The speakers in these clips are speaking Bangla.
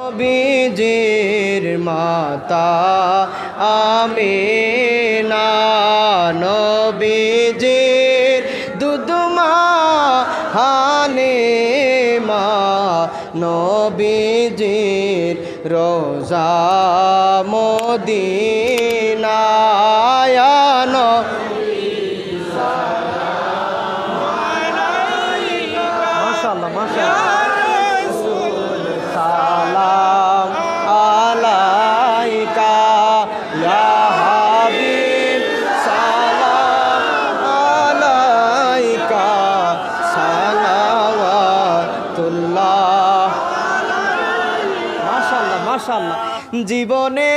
নবীজির মাতা আমিনা নবীজির দুধমা হালিমা নবীজির রোজা মদিনায় মাশাআল্লাহ মাশাআল্লাহ সালাম আলাইকা ইয়া হাবিব সালাম আলাইকা সালাওয়াতুল্লাহ মাশাআল্লাহ মাশাআল্লাহ জীবনে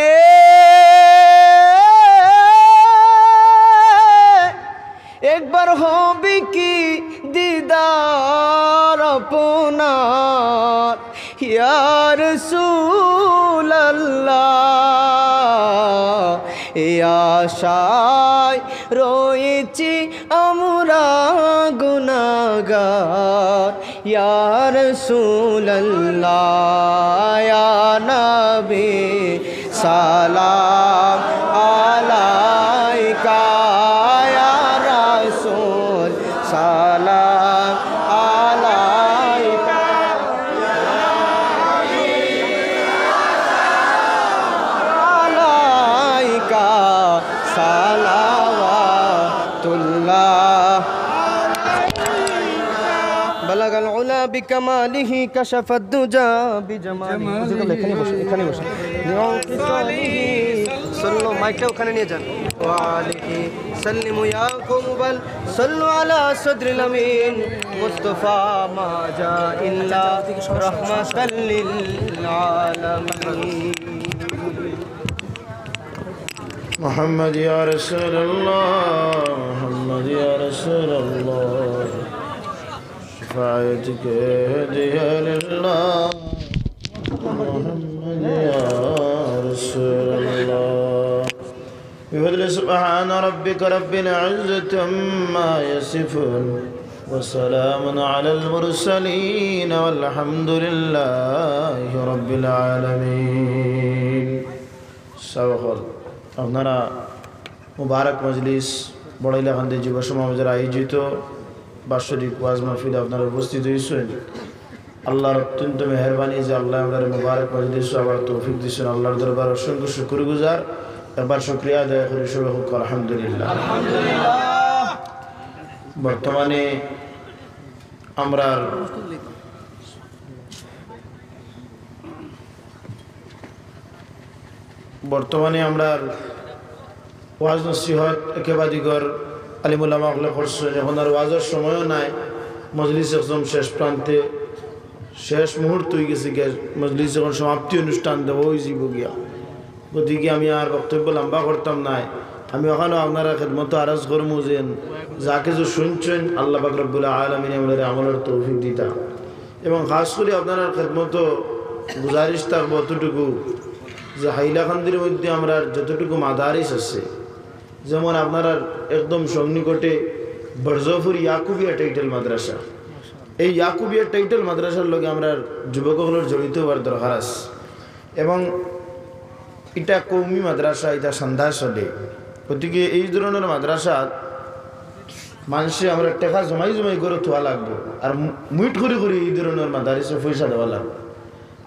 একবার হবে কি দিদার আপনার ইয়া রাসূলুল্লাহ এই আশায় রয়েছি আমরা গুনাহগার ইয়া রাসূলুল্লাহ ইয়া নবী সালাম আলাইকা ইয়া রাসূল সালাম আলাইকা আলাইকা সালাওয়াতুল্লাহ بلغ العلا بكماله كشف الدجى بجماله এখানে বসে صلوا মাইকটা ওখানে নিয়ে যান وعليه سلموا يا قوم بل صلوا على صدر الأمين مصطفى ما جاء إلا رحمة للعالمين محمد يا رسول الله محمد يا رسول الله شفاعتك هدية لله محمد يا رسول الله بفضل سبحان ربك رب العزة عما يصفون وسلام على المرسلين والحمد لله رب العالمين سبحان আপনারা মুবারক মজলিস বড়াইলাকান্দি যুব সমাজের আয়োজিত বাৎসরিক ওয়াজ মাহফিলে আপনারা উপস্থিত হয়েছেন। আল্লাহর অত্যন্ত মেহরবানি যে আল্লাহ আমাদের মুবারক মজলিস আবার তৌফিক দিয়েছেন। আল্লাহর দরবার অসংখ্য শুকরগুজার। একবার শুকরিয়া আদায় করি সবাই হোক আলহামদুলিল্লাহ। বর্তমানে আমরা ওয়াজ নসিহত একেবাদিগর আলিমুল্লামা হলে করছেন। এখন আর ওয়াজের সময়ও নাই। মজলিস একদম শেষ প্রান্তে, শেষ মুহূর্ত হয়ে গেছে। মজলিস এখন সমাপ্তি অনুষ্ঠান দেব ওই জীব গিয়া। গতিকে আমি আর বক্তব্য লম্বা করতাম নাই। আমি ওখানেও আপনারা খেদমতো আরজ করবো যে যা কিছু শুনছেন আল্লাহ পাক রব্বুল আলামিন আমাদের আমলের তৌফিক দিতা, এবং খাস করে আপনারা খেদমতো গুজারিশ থাকবো অতটুকু যে হাইলাকান্দির মধ্যে আমরা যতটুকু মাদারিস আছে, যেমন আপনারা একদম সন্নিকটে বরজফুর ইয়াকুবিয়া টাইটেল মাদ্রাসা, এই ইয়াকুবিয়া টাইটেল মাদ্রাসার লগে আমরা যুবকগুলোর জড়িত হওয়ার দরকার আছে। এবং এটা কৌমি মাদ্রাসা, এটা সন্ধ্যা চলে। গতিকে এই ধরনের মাদ্রাসাত মানুষে আমরা টাকা জমাই করে থোয়া লাগবো, আর মুইট করে এই ধরনের মাদারিসে পয়সা দেওয়া লাগবে।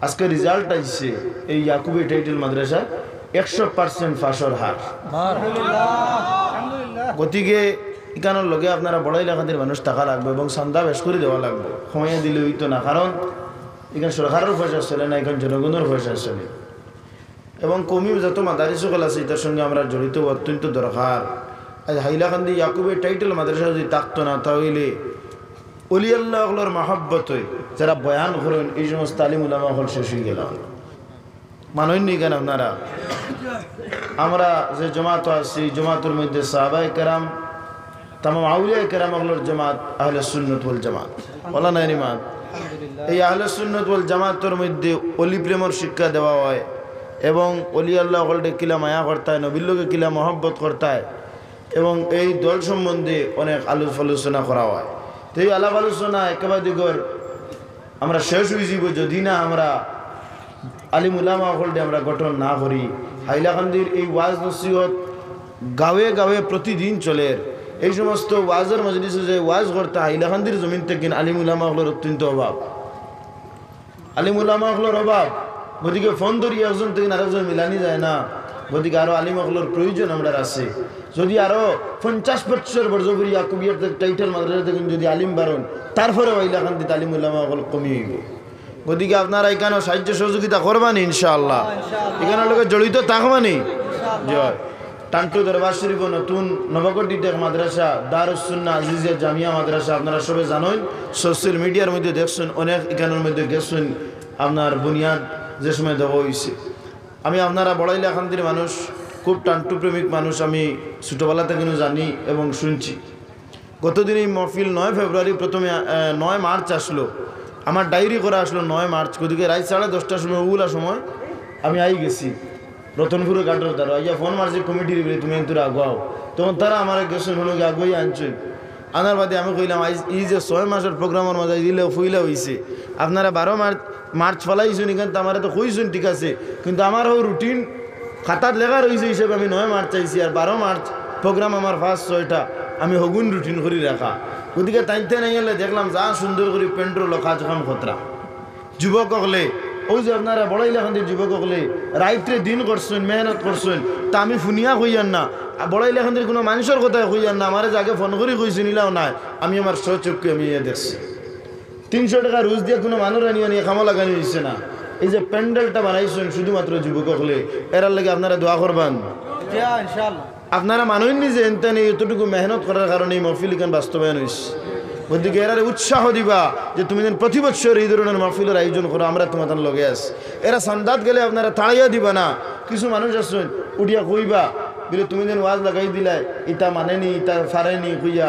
আজকে রেজাল্ট আইছে এই ইয়াকুবি টাইটেল মাদ্রাসা 100% পাসের হার। গতিকে এখানের লগে আপনারা বড় এলাকাদের মানুষ টাকা লাগবে এবং সন্ধ্যা বেশ করে দেওয়া লাগবে। সময় দিলে হইতো না, কারণ এখানে সরকারের পয়সা চলে না, এখানে জনগণের পয়সা চলে। এবং কমি যত মাদারি সকল আছে এটার সঙ্গে আমরা জড়িত অত্যন্ত দরকার। আজ হাইলাকান্দি ইয়াকুবি টাইটেল মাদ্রাসা যদি থাকতো না, তাহলে অলি আল্লাহর মাহাব্বত যারা বয়ান করেন এই সমস্ত আলিম উলামা হল শেষ হয়ে গেলাম। মাননি কেন আপনারা? আমরা যে জমাত আছি, জমাতের মধ্যে সাহাবায়ে কেরাম, তামাম আউলিয়া কেরাম হলোর জমাত আহলে সুন্নাত ওয়াল জামাত, বলা নাই রিমাত। এই আহলে সুন্নাত ওয়াল জামাতের মধ্যে অলি প্রেমের শিক্ষা দেওয়া হয়, এবং অলি আল্লাহ হলকে কিলা মায়া করতে হয়, নবীর লোকে কিলা মহব্বত করতে হয়, এবং এই দল সম্বন্ধে অনেক আলোচনা করা হয়। তো এই আলাপ আলোচনা একেবারে দিগর আমরা শেষ হয়ে যাব যদি না আমরা আলিম উলামা হলদে আমরা গঠন না করি হাইলাকান্দির এই ওয়াজ নসিহত গাঁৱে গাঁৱে প্রতিদিন চলে এই সমস্ত ওয়াজের মজলিসে যে ওয়াজ করতে হাইলাকান্দির জমিন থেকে আলিম উলামা হলের অত্যন্ত অভাব আলিম উলামা হলের অভাব গতিকে ফোন ধরি একজন থেকে আরেকজন মিলানি যায় না গতিকে আরো আলিম হলের প্রয়োজন আমরা আছে যদি আরো 50 বছর বর্জপুরি ইয়াকুবিয়ার টাইটেল মাদ্রাসা থেকে যদি আলিম বারণ তারপরে হাইলাকান্দিতে আলিম উলামা হল কমে হইব গতিকে আপনারা এখানে সাহায্য সহযোগিতা করবানি ইনশাআল্লাহ এখানে লোকের জড়িত থাকবানি জয় টান্টু দরবার শরীফ নতুন নবগঠিত মাদ্রাসা দারুস সুন্নাহ আজিজিয়া জামিয়া মাদ্রাসা আপনারা সবাই জানেন সোশ্যাল মিডিয়ার মধ্যে দেখছেন অনেক এখানের মধ্যে গেছেন আপনার বুনিয়াদ যে সময় দেওয়া হয়েছে আমি আপনারা বড়াইলাকান্দির মানুষ খুব টান্টু প্রেমিক মানুষ আমি ছোটোবেলা থেকে জানি এবং শুনছি গতদিন এই মহফিল 9 ফেব্রুয়ারি প্রথমে 9 মার্চ আসলো আমার ডায়েরি করা আসলো 9 মার্চ গতিকে রাত 10:30টার সময় ওগুলা সময় আমি আই গেছি রতনপুরে গাঁটের দ্বারা আইয়া ফোন মারছি কমিটির বলে তুমি তোর আগুয়াও তখন তারা আমার গেছেন হলো আগুয়াই আনছেন আনার বাদে আমি কইলাম এই যে 6 মাসের প্রোগ্রামের মধ্যে দিলে ফুইলা হয়েছে আপনারা 12 মার্চ ফলাইছেন এখান তো আমার তো কইছেন ঠিক আছে কিন্তু আমার ও রুটিন খাতার লেখা রয়েছে হিসেবে আমি 9 মার্চ চাইছি আর 12 মার্চ প্রোগ্রাম আমার ফার্স্ট 6টা আমি হগুন রুটিন করে রাখা গতিকে তাইতে নাই গেলে দেখলাম যা সুন্দর করে পেন্ট্রোল কাজ কাম খতরা যুবক হলে ওই যে আপনারা বড়াইলাকান্দির যুবক হলে রাইটে দিন করছেন মেহনত করছেন তা আমি ফুনিয়া কইয়ান না বড়াইলাকান্দির কোনো মানুষের কথায় কইয়ান না আমার যাকে ফোন করে কইছি নিলাও নাই আমি আমার সচক্ষে আমি দেখছি 300 টাকা রোজ দিয়ে কোনো মানুষ নিয়ে খামা লাগানি দিচ্ছে না এই যে প্যান্ডেলটা বানাইছেন শুধুমাত্র যুবক হলে এরার লাগে আপনারা দোয়া করবেন আপনারা মানুষনি যে এনতেন এতটুকু মেহনত করার কারণে এই মহফিল এখান বাস্তবায়ন হয়েছে ওদিকে এরা উৎসাহ দিবা যে তুমি যেন প্রতি বছর এই ধরনের মহফিলের আয়োজন করো আমরা তোমাদের লগে আছি এরা সন্দাত গেলে আপনারা তাড়াইয়া দিবা না কিছু মানুষ আসছেন উঠিয়া কইবা বলে তুমি যেন ওয়াজ লাগাই দিলাই ইটা মানেনি ইটা ফারেনি কইয়া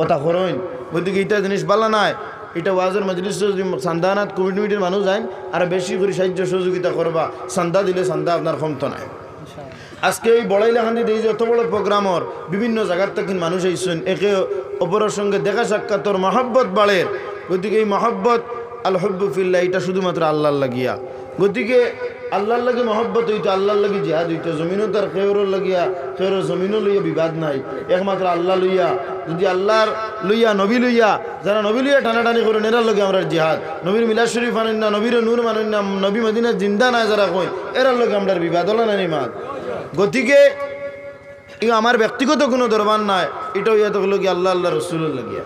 ওটা করইন ওদিকে ইটা জিনিস বালা নাই এটা ওয়াজের মজলিস যদি সান্দানাত কমিটির মানুষ যান আর বেশি করে সাহায্য সহযোগিতা করবা সান্দা দিলে সান্দা আপনার ক্ষমতা নাই আজকে এই বড়াইলাকান্দিতে এই যে এত বড় প্রোগ্রামর বিভিন্ন জায়গার থেকে মানুষ আইসেন একে অপরের সঙ্গে দেখা সাক্ষাৎর মহব্বত বাড়ে গতিকে এই মহব্বত আল হব্বু ফিল্লাহ এটা শুধুমাত্র আল্লাহর লাগিয়া গতিকে আল্লাহর লাগে মহব্বত হইতো আল্লাহর লাগে জিহাদ হইতো জমিনও তার খেয়রর লাগিয়া খেয়র জমিনও লইয়া বিবাদ নাই একমাত্র আল্লাহ লইয়া যদি আল্লাহর লইয়া নবী লইয়া যারা নবী লইয়া টানাটানি করেন এরার লগে আমরা জিহাদ নবীর মিলাদ শরীফ আনেন না নবীর নূর মানেন না নবী মদিনা জিন্দা নাই যারা কই এরার লগে আমরা বিবাদ হলো না নিমাদ গতিকে আমার ব্যক্তিগত কোনো দরবার নাই এটা হইয়া তো হলো কি আল্লাহ আল্লাহ রসুলের লাগিয়া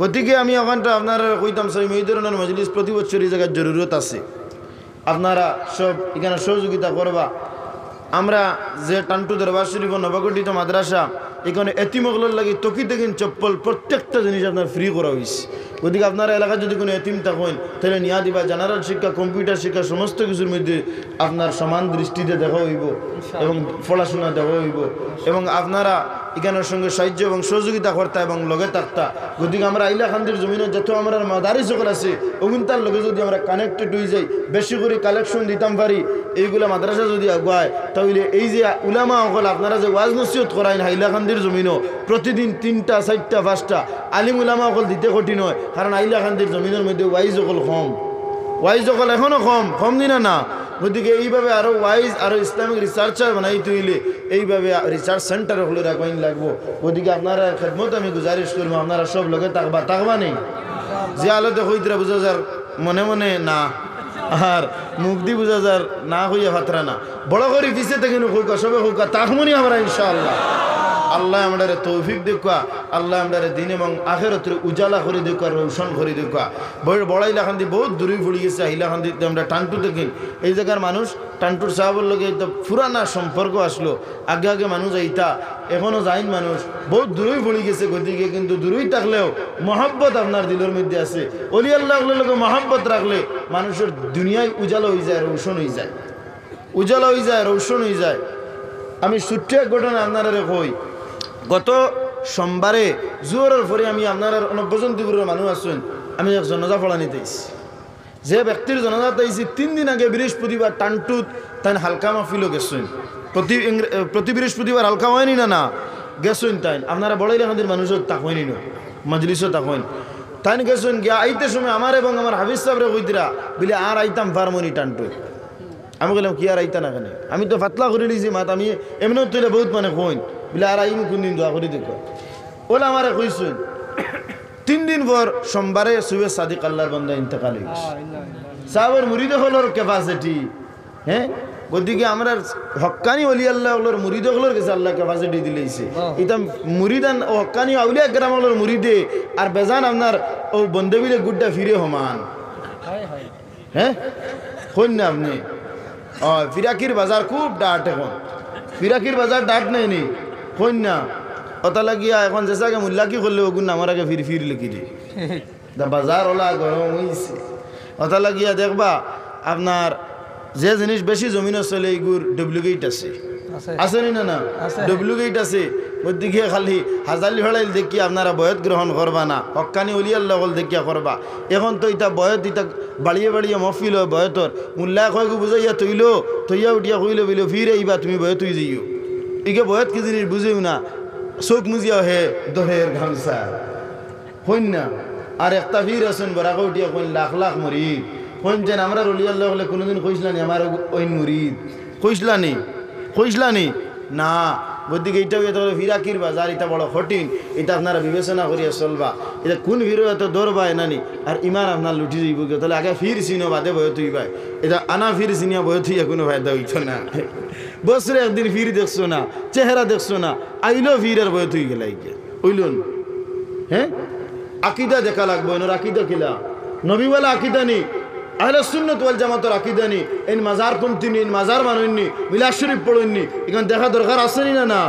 গতিকে আমি ওখানটা আপনারা কইতাম সেই এই ধরনের মজলিস প্রতি বছর এই জায়গার জরুরত আছে আপনারা সব এখানে সহযোগিতা করবা আমরা যে টান্টু দরবার শরীফ নবগঠিত মাদ্রাসা এখানে এতিমগুলোর লাগে তকি দেখিন চপ্পল প্রত্যেকটা জিনিস আপনার ফ্রি করা হয়েছে গতিকে আপনারা এলাকায় যদি কোনো এতিম থাকেন তাহলে নিয়া দিবা জেনারেল শিক্ষা কম্পিউটার শিক্ষা সমস্ত কিছুর মধ্যে আপনার সমান দৃষ্টিতে দেখা হইব এবং পড়াশোনা দেখা হইব এবং আপনারা এখানের সঙ্গে সাহায্য এবং সহযোগিতা করতা এবং লগে থাকতা গতিকে আমরা হাইলাকান্দির জমিনে যত আমরা মাদারি সকল আছে ওগুনটার লগে যদি আমরা কানেক্টেড হয়ে যাই বেশি করে কালেকশন দিতাম পারি এইগুলো মাদ্রাসা যদি আগুয়ায় তাহলে এই যে উলামা সকল আপনারা যে ওয়াজ নসিহত করাইন হাইলাকান্দির জমিনও প্রতিদিন 3টা 4টা 5টা আলিম উলামা সকল দিতে কঠিন হয় কারণ হাইলাকান্দির জমিনের মধ্যে ওয়াইজ সকল কম ওয়াইজ সকল এখনও কম দিনা না গতিকে এইভাবে আরও ওয়াইজ আরও ইসলামিক রিসার্চার বানাই তৈলে এইভাবে রিসার্চ সেন্টার হলে রাখাইন লাগবো গতিকে আপনারা খেদমত আমি গুজারিশ করবো আপনারা সব লোকে তাকবা নেই যে আলোতে হইতরা বুঝা যার মনে মনে না আর মুখ দি বুঝা যার না হইয়া ফাতরা না বড় করে পিছে থেকে হোকা সবে হোকা তাকমনি আমরা ইনশাআল্লাহ আল্লাহ আমাদের তৌফিক দেখা আল্লাহ আমাদের দিন এবং আখেরাতের উজালা করে দেখা রৌশন করে দেখা বড়াইলাকান্দি বহুত দূরে ফুড়ি গেছে হাইলাকান্দিতে আমরা টান্টু দেখি এই জায়গার মানুষ টান্টুর সাহাবর লগে তো পুরানা সম্পর্ক আসলো আগে আগে মানুষ এইটা এখনও যাইন মানুষ বহুত দূরেই ফুড়ি গেছে গতিকে কিন্তু দূরেই থাকলেও মহব্বত আপনার দিলের মধ্যে আছে অলি আল্লাহর লগে মহব্বত রাখলে মানুষের দুনিয়ায় উজালা হয়ে যায় রৌশন হয়ে যায় উজালা হয়ে যায় রৌশন হয়ে যায় আমি ছোট্ট এক ঘটনা আপনারা কই গত সোমবারে জোরের পরে আমি আপনার 90 মানুষ আসছেন আমি এক জনাজা পড়া নিতেছি যে ব্যক্তির জনাজা তাইছি 3 দিন আগে বৃহস্পতিবার টান্টুত তাই হালকা মাহফিলও গেছেন প্রতি বৃহস্পতিবার হালকা হয়নি না গেছেন তাই আপনারা বড়াইলাকান্দির মানুষও তাক হয়নি না মজলিসও তাক হয়নি তাই গেছেন গিয়া আইতে সময় আমার এবং আমার হাফিজ সাহেবরে কইতিরা বলে আর আইতাম ফার্মনি টানটু। আমি বললাম কি আর আইতা না কেন, আমি তো ফাতলা করে দিয়েছি মাত, আমি এমনিও তুলে বহুত মানে কইন বলে আর আইন কোনদিন দোয়া করে দেখো। ওলা আমারে কইছেন 3 দিন পর সোমবারে সুবে সাদিক আল্লাহর বান্দা ইন্তেকাল হয়ে গেছে। সাহাবের মুরিদ হলোর ক্যাপাসিটি, হ্যাঁ, গদিকে আমরা হক্কানি ওলি আল্লাহ হলোর মুরিদ হলোর কাছে আল্লাহ ক্যাপাসিটি দিলেইছে। এটা মুরিদান ও হক্কানি আউলিয়া কেরাম হলোর মুরিদে আর বেজান আপনার ও বন্দেবিলে গুড্ডা ফিরে সমান। হ্যাঁ কইন না আপনি ফিরাকির বাজার খুব ডাট, এখন ফিরাকির বাজার ডাট নেই নি কইন না অতা লাগিয়া এখন যেসাকে মূল্যা কি করলে ওগুন আমার আগে ফির ফির লিখি দি বাজার ওলা গরম হয়েছে। অতা লাগিয়া দেখবা আপনার যে জিনিস বেশি জমিনে চলে এইগুর ডুপ্লিকেট আছে, আছে নি না না ডুপ্লিকেট আছে। ওদিকে খালি হাজালি হড়াইল দেখিয়া আপনারা বয়ত গ্রহণ করবা না, হক্কানি অলিয়ার লগল দেখিয়া করবা। এখন তো ইটা বয়ত ইটা বাড়িয়ে বাড়িয়ে মফিল হয় বয়তর মূল্যা কয়গু বুঝাইয়া তৈলো তৈয়া উঠিয়া কইল বইল ফিরে এইবা তুমি বয়ত হয়ে যাইও। ইকে বয়ত কি জিনিস বুঝেও না, চোখ মুজিয়া হে দহের ঘামসা হইন না। আর একটা ফির আছেন বরাকে উঠিয়া কইন লাখ লাখ মরিদ কইন যেন আমরা রলিয়াল্লাহ হলে কোনোদিন কইসলানি আমার ওইন মুরিদ কইসলানি না। গদিকে এইটাও এত ফিরাকির বাজার, এটা বড় কঠিন, এটা আপনারা বিবেচনা করিয়া চলবা। এটা কোন ফিরো এত দৌড়বা এনানি আর ইমান আপনার লুটি যাইব, তাহলে আগে ফির চিনো বাদে বয়ে তুই ভাই, এটা আনা ফির চিনিয়া বয়ে তুই কোনো ফায়দা হইত না। বছরে একদিন ফির দেখছো না, চেহারা দেখছো না, আইলো ফির আর বয়ে তুই গেলাই ওইলুন। হ্যাঁ আকিদা দেখা লাগবো, এনার আকিদা কিলা নবীওয়ালা আকিদা নি, আহলে সুন্নাত ওয়াল জামাতের আকিদা নি, এই মাজার পন্থী নি, মাজার মানুষনি, মিলাদ শরীফ পড়েননি, এখানে দেখা দরকার আছে নি না না।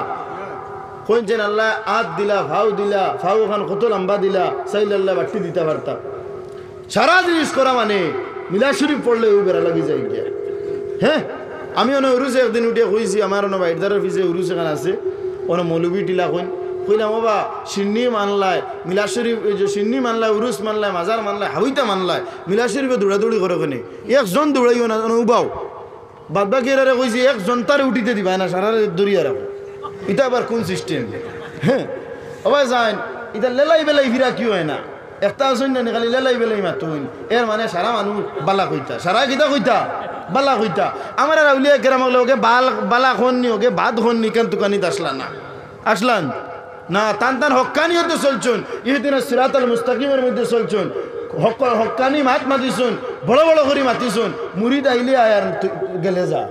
কইছেন আল্লাহ আত দিলা ভাও দিলা, ভাও খান কত লম্বা দিলা, চাইলে আল্লাহ বাটি দিতে পারতাম। সারা জিনিস করা মানে মিলাদ শরীফ পড়লে ও বেড়া লাগি যায় গিয়া। হ্যাঁ আমি অনেক উরুসে একদিন উঠে কইছি, আমার অনেক বাইরদারের পিছিয়ে উরুস এখানে আছে, অনেক মৌলবী টিলা কইলাম বাবা সিন্নি মানলায় মিলাদ শরীফ, সিন্নি মানলায়, উরুস মানলায়, মাজার মানলায়, হাউইতা মানলায়, মিলাদ শরীফে দৌড়াদৌড়ি করে ওখানে একজন দৌড়াইও না উবাও, বাদ বাকি এরা কইছি একজন তারে উঠিতে দিবা না, সারা দৌড়িয়া রাখো। এটা আবার কোন সিস্টেম? হ্যাঁ অবাই যান এটা লেলাই বেলাই ফিরা কি হয় না, একটা আসেন না খালি লেলাই বেলাই মাতুন, এর মানে সারা মানুষ বালা কইতা, সারা কিতা কইতা বালা কইতা। আমার আর আউলিয়া কেরাম ওকে বালা খননি, ওকে বাদ খননি, কেন তুকানিতে আসলান না, টান টান হক্কানি হতে চলছুন, ইহদিনাস সিরাতাল মুস্তাকিমের মধ্যে চলছুন, হক্কানি মাত মাতিছুন, বড় বড় করে মাতিছুন, মুরিদ আইলে আয়ার গেলে যা।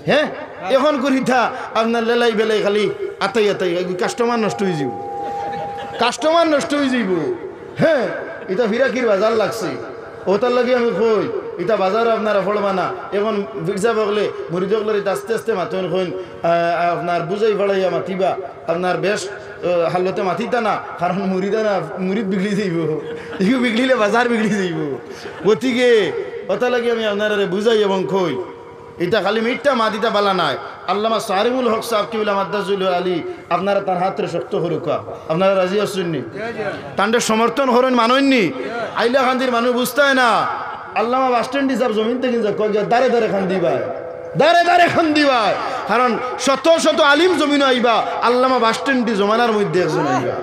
হ্যাঁ এখন করিতা আপনার লেলাই বেলাই খালি আতাই কাস্টমার নষ্ট হয়ে যাব, কাস্টমার নষ্ট হয়ে যাব। হ্যাঁ এটা ফিরাকির বাজার লাগছে, ওটার লাগে আমি কই এটা বাজার আপনারা ফলবা না। এখন বিরজা বগলে মুরিদ বগলের এটা আস্তে আস্তে মাতুন কইন আপনার বুঝাই ফলাইয়া মাতিবা, আপনার বেশ হালতে মাতিতা না, কারণ মুরিদা না মুরিদ বিগলি যাইব, ইউ বিগলিলে বাজার বিগলি যাইব। গতিকে ওটা লাগে আমি আপনারা বুঝাই এবং কই এটা খালি মিটটা মাতিটা বালা নাই। আল্লামা সারিমুল হক সাহেব কিবলা মাদ্দাজুল আলী আপনারা তার হাতের শক্ত হরুকা, আপনারা রাজি আসুননি, তান্ডের সমর্থন হরেন মানননি। আইলা খান্দির মানুষ বুঝতেই না, আল্লামা বাস স্ট্যান্ড হিসাব জমিন থেকে দাঁড়ে দাঁড়ে খান্দি ভাই, দাঁড়ে দাঁড়ে খান্দি ভাই, কারণ শত শত আলিম জমিন আইবা, আল্লামা বাস স্ট্যান্ডটি জমানার মধ্যে একজন আইবা,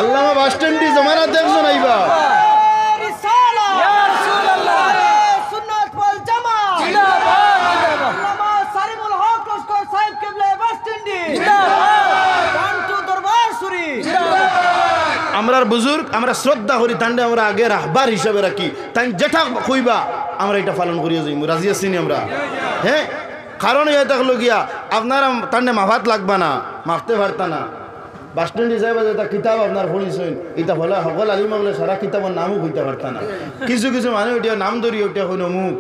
আল্লামা বাস স্ট্যান্ডটি জমানার একজন আইবা। আমরা বুজুর্গ আমরা শ্রদ্ধা করি, তান্ডে আমরা আগে রাহবার হিসাবে রাখি, তাই যেটা কইবা আমরা এটা পালন করিয়া যাই, রাজি আছি আমরা। হ্যাঁ কারণ ইয়ে থাকলো গিয়া আপনারা তান্ডে মাফাত লাগবা না, মাফতে পারতা না। বাস স্ট্যান্ড হিসাবে যেটা কিতাব আপনার পড়িছেন, এটা হলে সকল আলিম হলে সারা কিতাবের নামও কইতে পারতা না। কিছু কিছু মানুষ ওইটা নাম ধরি ওইটা হইল অমুক,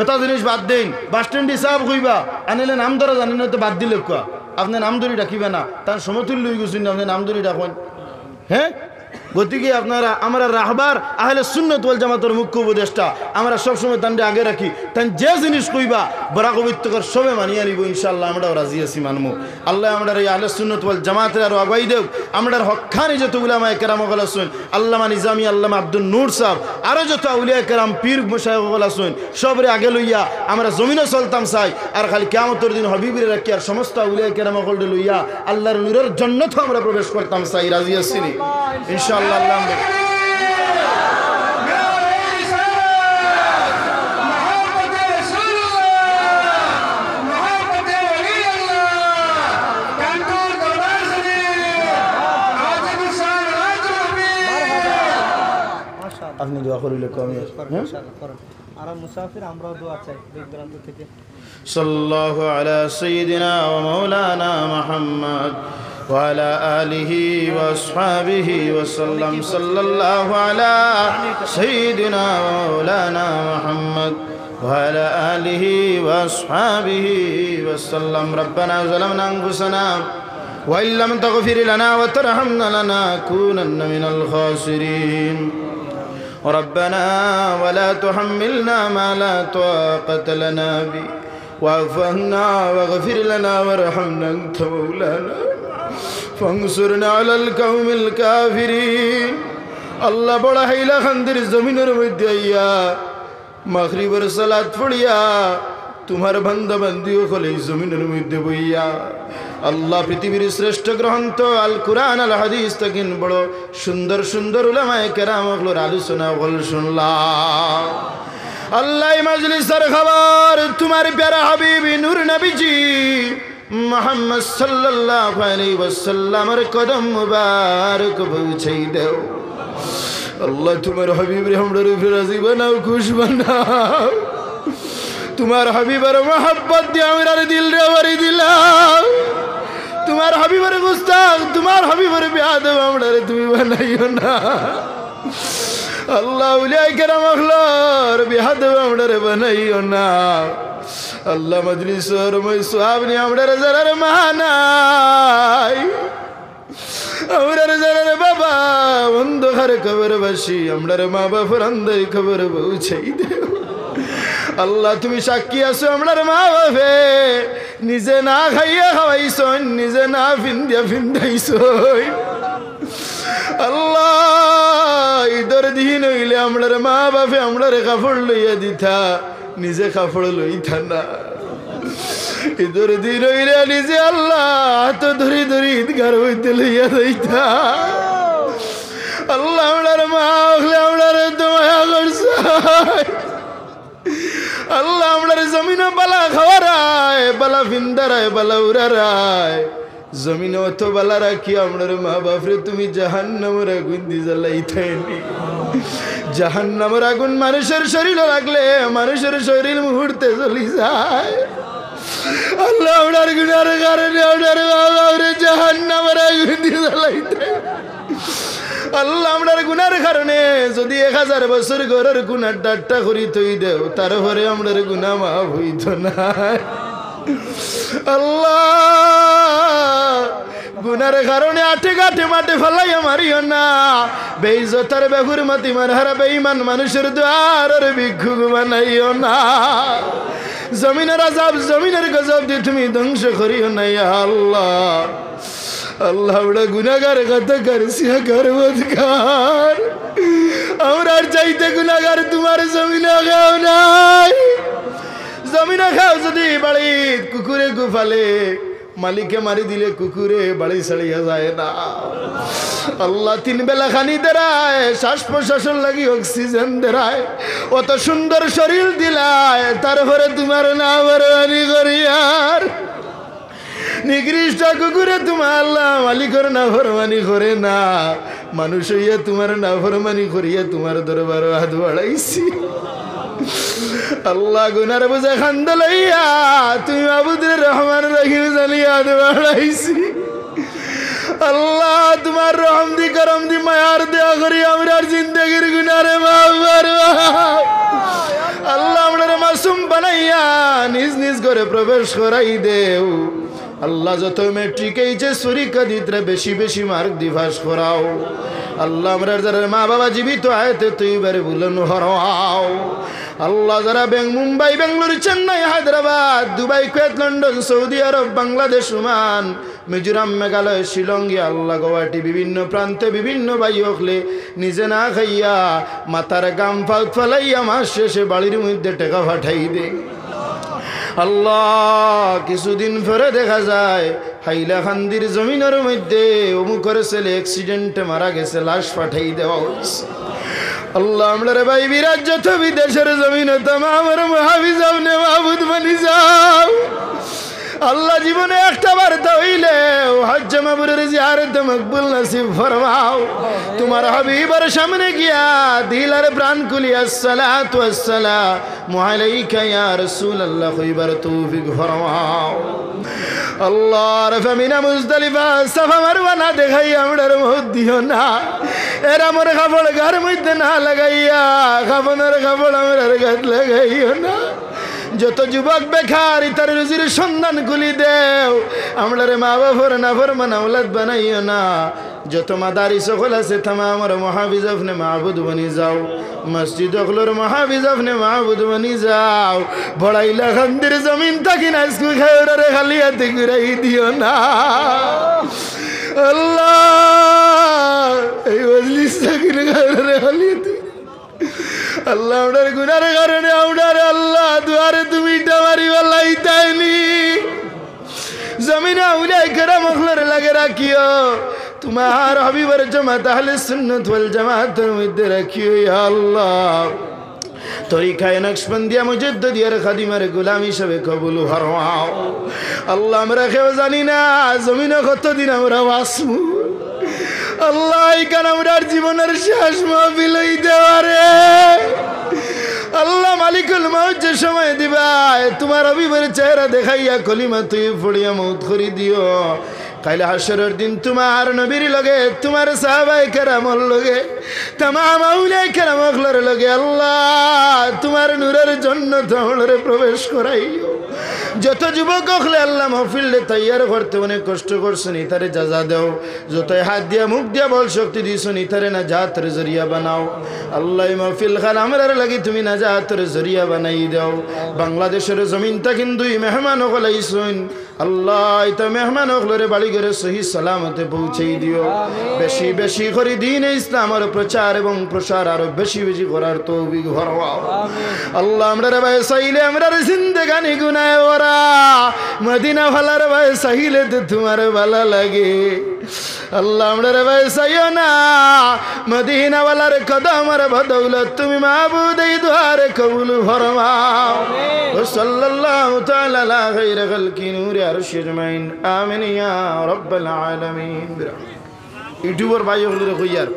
এটা জিনিস বাদ দিন, বাস স্ট্যান্ড হিসাব কইবা আনিলে নাম ধরা জানি না তো বাদ দিলে কোয়া, আপনি নাম ধরি রাখিবে না, তার সমতুল্য হয়ে গেছেন আপনি নাম ধরি রাখেন। হ্যাঁ গতিকে আপনারা আমরা রাহবার আহলে সুন্নাত ওয়াল জামাতের মুখ্য উপদেষ্টা, আমরা সবসময় তান্ডে আগে রাখি, তাই যে জিনিস কইবা বড়া কবিত্বকর সবে মানিয়ে নিব, ইনশাআল্লাহ আমরাও রাজি আছি মানবো। আল্লাহ আমরা এই আহলে সুন্নাত ওয়াল জামাতের আরো আগাই দেব, আমরা হক্কানি যত উলামায়ে কেরাম ওয়াল আছেন, আল্লামা নিজামী, আল্লামা আব্দুল নূর সাহেব, আরো যত আউলিয়া কেরাম পীর মুশায়েখ ওয়াল আছেন, সবরে আগে লইয়া আমরা জমিনে চলতাম চাই, আর খালি কিয়ামতের দিন হবিবের রাখি আর সমস্ত আউলিয়া কেরাম ওয়াল লইয়া আল্লাহর নূরের জান্নাতে আমরা প্রবেশ করতাম চাই, রাজি আছি ইনশাআল্লাহ। আল্লাহ করিলে কমে হ্যাঁ ইনশাআল্লাহ করেন আর মুসাফির আমরাও দোয়া চাই দূর দূরান্ত থেকে সাল্লাল্লাহু আলা সাইয়্যিদিনা ওয়া মাওলানা মুহাম্মদ وعلى آله وأصحابه وسلم صلى الله على سيدنا ومولانا محمد وعلى آله وأصحابه وسلم ربنا ظلمنا أنفسنا وإن لم تغفر لنا وترحمنا لنكونن من الخاسرين ربنا ولا تحملنا ما لا طاقة لنا به واعف عنا واغفر لنا وارحمنا أنت مولانا فانصرنا على القوم الكافرين الله بڑا حیلہ خندر زمینر مدد آیا مغربر صلاة پڑیا تمہار بندہ بندیو خلی زمینر مدد بویا اللہ پرتیبیر শ্রেষ্ঠ গ্রন্থ আল কুরআন আল হাদিস তকিন বড় সুন্দর সুন্দর উলামায়ে কেরাম গুলোর আলোচনা বল শুনলাম আল্লাহ মজলিসের খবর তোমার প্যারা হাবিবি নূর নবীজি মোহাম্মদ সাল্লাল্লাহু আলাইহি ওয়াসাল্লামের কদম মুবারক পৌঁছাই দাও আল্লাহ তোমার হাবিবের हमरे উপর রাজি বানাও খুশ বানাও তোমার হাবিবের मोहब्बत দিয়ে আমার দিল রে ভরি দিলাও তোমার হাবিবের গুস্তাখ তোমার হাবিবের বেয়াদব আমরারে তুমি বানাইও না আল্লাহ উলিয়ায়ে কেরাম আখলার বেয়াদব আমরারে বানাইও না আল্লাহ মজলিসের মসওয়াব নি আমরারে জারারে মানাই আমরারে জারারে বাবা অন্ধকার কবর বসি আমরারে মা বাবার অন্ধের কবর পৌঁছাই দেও আল্লাহ তুমি সাক্ষী আছো আমরার মা বাপে নিজে না খাইয়া খাওয়াইছো নিজে না ফিন্দিয়া ফিন্দাইছো আল্লাহ ঈদের দিন হইলে আমরার মা বাপে আমরারে কাপড় লইয়া দিতা নিজে কাপড় লইতা না ঈদের দিন হইলে নিজে আল্লাহ হাত ধরি ধরি ঈদগার হইতে লইয়া দিতা আল্লাহ আমরার মা হলে আমরারে দয়া করছে আল্লাহ আমরার জমিনে বালা খাওয়ারায় বালা ফিন্দারায় বালা উড়ারায় জমিনে অত বালা রাখি আমরার মা বাপরে তুমি জাহান্নামের আগুন দিয়ে জ্বালাইতেনি জাহান্নামের আগুন মানুষের শরীরে লাগলে মানুষের শরীর মুহূর্তে চলি যায় আল্লাহ আমরার গুনার কারণে আমরার মা বাপরে জাহান্নামের আগুন দিয়ে জ্বালাইতে আল্লাহ আমরার গুনার কারণে যদি 1000 বছর ঘরের গুনার ডাট্টা করি তৈ দেও তারপরে আমরার গুনাহ মাফ হইত না আল্লাহ গুনার কারণে আটে গাটে মাঠে ফেলাইয়া মারিও না বেইজ্জতার বেহুরমতি মারহারা বেঈমান মানুষের দুয়ারের ভিক্ষুক বানাইও না জমিনের আযাব জমিনের গজব দিয়ে তুমি ধ্বংস করিও না ইয়া আল্লাহ আল্লাহ বড় গুনাহগার কথা করছিয়া করবৎকার আমরার চাইতে গুনাহগার তোমার জমিনে খাও নাই জমিনে খাও যদি বাড়ি কুকুরে গুফালে মালিকে মারি দিলে কুকুরে বাড়ি ছাড়িয়া যায় না আল্লাহ 3 বেলা খানি দেরায় শ্বাস প্রশ্বাসের লাগি অক্সিজেন দেরায় অত সুন্দর শরীর দিলায় তারপরে তোমার না বরবানি করিয়ার নিকৃষ্ট কুকুরে তোমার আল্লাহ মালিকের নাফরমানি করে না মানুষ হইয়া তোমার নাফরমানি করিয়া তোমার দরবার হাত বাড়াইছি আল্লাহ গুনার বোঝা খান্দ লইয়া তুমি আবুদুর রহমান রহিম জানিয়া হাত বাড়াইছি আল্লাহ তোমার রহম দি করম দি মায়ার দেয়া করি আমরার জিন্দেগির গুনারে মাফ করবা আল্লাহ আমরার মাসুম বানাইয়া নিজ নিজ ঘরে প্রবেশ করাই দেও আল্লাহ যত মেট্রিক এইচএস পরীক্ষা দিতে বেশি বেশি মার্ক দিভাস করাও আল্লাহ আমরার যারা মা বাবা জীবিত আয়তে তুই বারে বুলন হরাও আল্লাহ যারা Mumbai Bengaluru Chennai Hyderabad Dubai Kuwait London Saudi Arabia Bangladesh Oman Mizoram Meghalaya Shillong আল্লাহ গুয়াহাটি বিভিন্ন প্রান্তে বিভিন্ন ভাই হকলে নিজে না খাইয়া মাথার গাম ফালাইয়া মাস শেষে বাড়ির মধ্যে টাকা পাঠাই দে আল্লাহ কিছুদিন পরে দেখা যায় হাইলাকান্দির জমিনের মধ্যে অমুকের ছেলে অ্যাক্সিডেন্টে মারা গেছে লাশ পাঠাই দেওয়া হয়েছে আল্লাহ আমরা ভাই বিরাজ যত বিদেশের জমিনে তামামের মুহাফিজ আপনি মাহবুদ বানি যাও আল্লাহ জীবনে একটা বার হইলে হজ্জ মাবরুরের জিয়ারত মকবুল নসিব ফরমাও তোমার হাবিবের সামনে গিয়া দিল আর প্রাণ খুলি আসসালাতু ওয়াসসালামু আলাইকা ইয়া রাসূলুল্লাহ কইবার তৌফিক ফরমাও আল্লাহর ফামিনা মুজদালিফা সাফা মারওয়া না দেখাই আমরার মত দিও না এরা মোর কাপড় ঘর মধ্যে না লাগাইয়া কাপনের কাপড় আমরার গাত লাগাইও না যত যুবক বেকার তার রুজির সন্ধান খুলি দেও আমরারে মা বাবার না ফরমান আওলাদ বানাইও না যত মাদারিস সকল আছে তামামের মুহাফিজ আপনি মাহবুদ বনি যাও মসজিদ অগলোর মুহাফিজ আপনি মাহবুদ বনি যাও বড়াইলা খান্দির জমিন থাকি না স্কু খায়রে খালি হাতে ঘুরাই দিও না আল্লাহ এই মজলিস থাকি না খায়রে খালি হাতে আল্লাহ ওনার গুনার কারণে ওনার আল্লাহ দুয়ারে তুমি ডামারি বালাই তাইনি জমিনে উলাই করা মখলর লাগে রাখিও তোমার হাবিবের জামাত আহলে সুন্নাত ওয়াল জামাতের মধ্যে রাখিও ইয়া আল্লাহ তরিকায়ে নকশবন্দিয়া মুজাদ্দিদিয়ার খাদিমার গোলাম হিসেবে কবুল ফরমাও আল্লাহ আমরা কেউ জানি না জমিনে কতদিন আমরা বাঁচবো আল্লাহ এখানে আমরার জীবনের শেষ মাহফিল হইতে পারে আল্লাহ মালিকুল মউত যে সময় দিবা তোমার হাবিবের চেহারা দেখাইয়া কলিমা তুই পড়িয়া মউত করি দিও কাইলে হাসরের দিন তোমার নবীর লগে তোমার সাহাবায়ে কেরামর লগে तमाम আউলিয়া কেরামর লগে আল্লাহ তোমার নূরের জন্য তোমরে প্রবেশ করাইও যত যুবক হলে আল্লাহ মাহফিলে তৈয়ার করতে অনেক কষ্ট করছেন ইতারে জাযা দাও যত হাত দিয়া মুখ দিয়া বল শক্তি দিছেন ইতারে নাজাতের জরিয়া বানাও আল্লাহ মাহফিল খান আমরার লাগি তুমি নাজাতের জরিয়া বানাই দাও বাংলাদেশের জমিনটা কিন্তু মেহমান হলাইছেন আল্লাহ এটা মেহমান হলরে বাড়ি ঘরে সহি সালামতে পৌঁছাই দিও বেশি বেশি করে দিন ইসলামের প্রচার এবং প্রসার আরো বেশি বেশি করার তৌফিক ফরমাও আল্লাহ আমরা ভাই সাইলে আমরা জিন্দেগানি গুনাহ ওরা মদিনা ভালার ভাই সাইলে তো তোমার ভালো লাগে আল্লাহ আমরা ভাই সাইও না মদিনা ওয়ালার কদমের বদৌলত তুমি মাবুদ এই দুয়ারে কবুল ফরমাও সাল্লাল্লাহু তাআলা আলা খায়রি খালকি নূরি আরশি আজমাইন আমিন ইয়া রাব্বাল আলামিন ইউটিউবার ভাই হলে কইয়ার